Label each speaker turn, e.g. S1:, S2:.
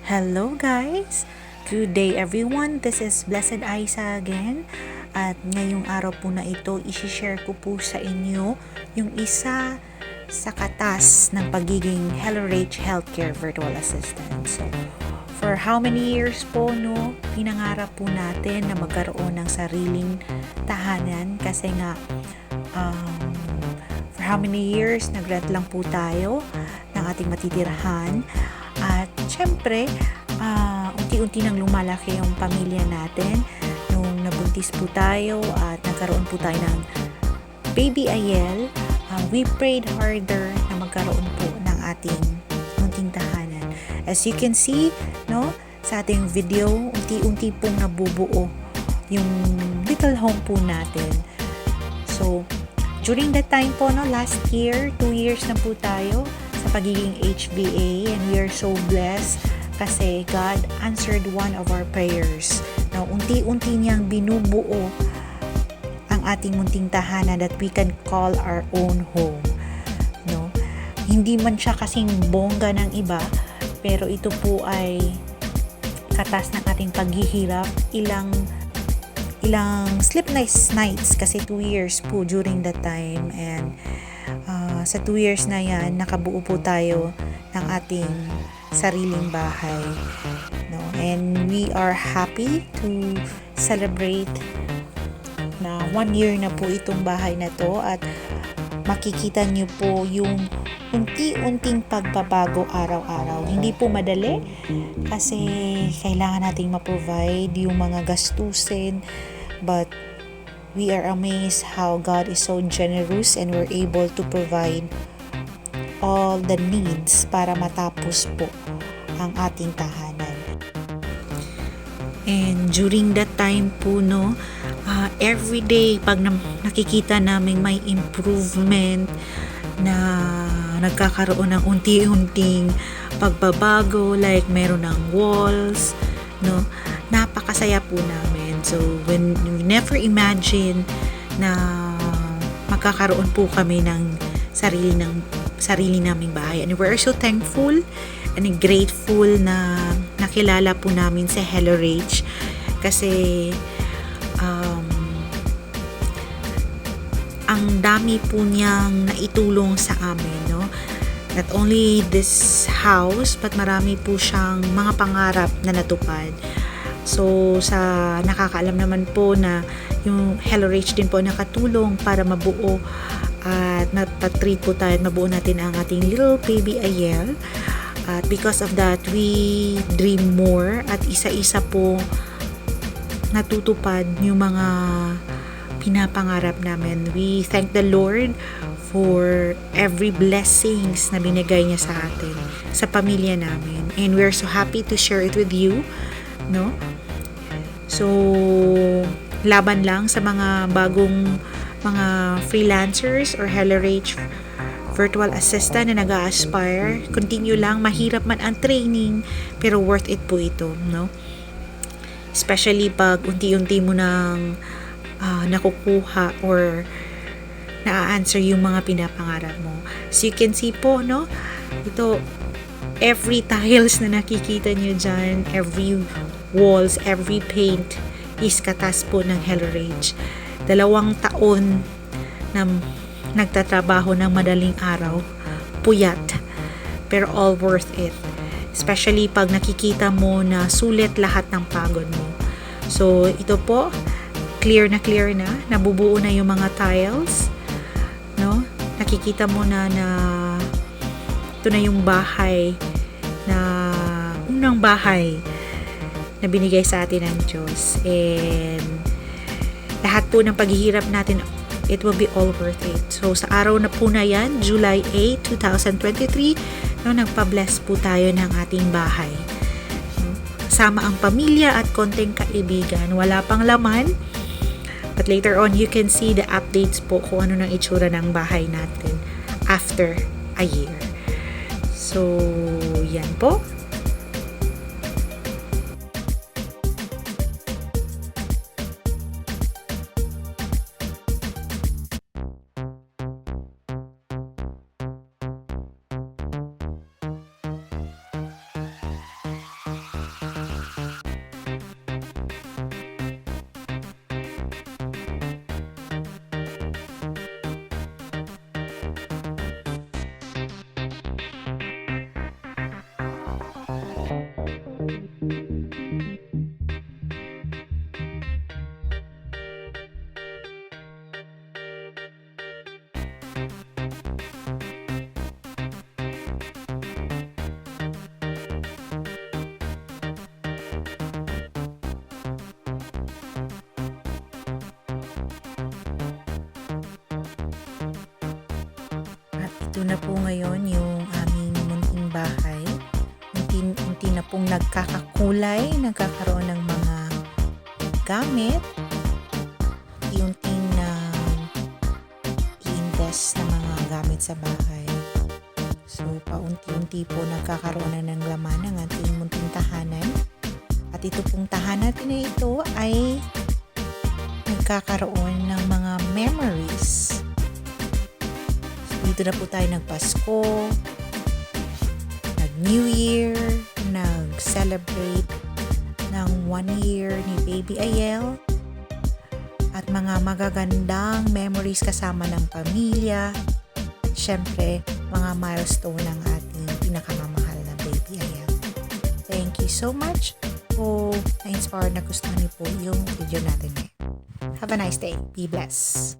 S1: Hello guys! Good day everyone! This is Blessed Isa again. At ngayong araw po na ito, isi-share ko po sa inyo yung isa sa katas ng pagiging HelloRage Healthcare Virtual Assistant. So, for how many years po, no, pinangarap po natin na magkaroon ng sariling tahanan kasi nga, for how many years, nag-rent lang po tayo ng ating matitirahan. At syempre, unti-unti nang lumalaki yung pamilya natin. Nung nabuntis po tayo at nagkaroon po tayo ng baby Ayel, we prayed harder na magkaroon po ng ating munting tahanan. As you can see, no, sa ating video, unti-unti pong nabubuo yung little home po natin. So, during that time po, no, last year, 2 years na po tayo sa pagiging HBA, and we are so blessed kasi God answered one of our prayers. Now, unti-unti niyang binubuo ang ating munting tahanan that we can call our own home. No? Hindi man siya kasing bongga ng iba, pero ito po ay katas ng ating paghihirap. Ilang sleepless nights kasi 2 years po during that time, and sa 2 years na yan, nakabuo po tayo ng ating sariling bahay. No? And we are happy to celebrate na 1 year na po itong bahay na to, at makikita nyo po yung unti-unting pagbabago araw-araw. Hindi po madali kasi kailangan nating ma-provide yung mga gastusin, but we are amazed how God is so generous and we're able to provide all the needs para matapos po ang ating tahanan. And during that time po, no, every day pag nakikita namin may improvement na nagkakaroon ng unti-unting pagbabago, like meron ng walls, no, napakasaya po namin. So, when we never imagine na magkakaroon po kami ng sarili naming bahay. And we're so thankful and grateful na nakilala po namin si HelloRage kasi ang dami po niyang naitulong sa amin, no? Not only this house, but marami po siyang mga pangarap na natupad. So, sa nakakaalam naman po na yung HelloRage din po nakatulong para mabuo at napatreat po tayo, mabuo natin ang ating little baby Ayel. At because of that, we dream more at isa-isa po natutupad yung mga pinapangarap namin. We thank the Lord for every blessings na binigay niya sa atin, sa pamilya namin. And we're so happy to share it with you, no? So, laban lang sa mga bagong mga freelancers or HelloRage virtual assistant na nag-a-aspire. Continue lang, mahirap man ang training, pero worth it po ito, no? Especially pag unti-unti mo nang nakukuha or na-answer yung mga pinapangarap mo. So you can see po, no? Ito, every tiles na nakikita nyo dyan, every walls, every paint is katas po ng HelloRage. 2 taon na nagtatrabaho ng madaling araw, puyat, pero all worth it. Especially pag nakikita mo na sulit lahat ng pagod mo. So, ito po, clear na nabubuo na yung mga tiles, no? Nakikita mo na ito na yung bahay na unang bahay na binigay sa atin ng Diyos. And lahat po ng paghihirap natin, it will be all worth it. So, sa araw na po na yan, July 8, 2023, no, nagpa-bless po tayo ng ating bahay. Sama ang pamilya at konting kaibigan. Wala pang laman. But later on, you can see the updates po kung ano nang itsura ng bahay natin after a year. So, yan po. Ito na po ngayon yung aming munting bahay. Unti na pong nagkakakulay, nagkakaroon ng mga gamit. Unti-unting na i-invest na mga gamit sa bahay. So, paunti-unti po nagkakaroon na ng laman ng ating munting tahanan. At ito pong tahanan natin na ito ay nagkakaroon ng mga memories. So, dito na po tayo nagpasko, nag-New Year, nag-celebrate ng 1 year ni Baby Ayel, at mga magagandang memories kasama ng pamilya. Siyempre, mga milestone ng ating pinakamamahal na Baby Ayel. Thank you so much po na-inspire na gusto niyo po yung video natin ngayon. Have a nice day. Be blessed.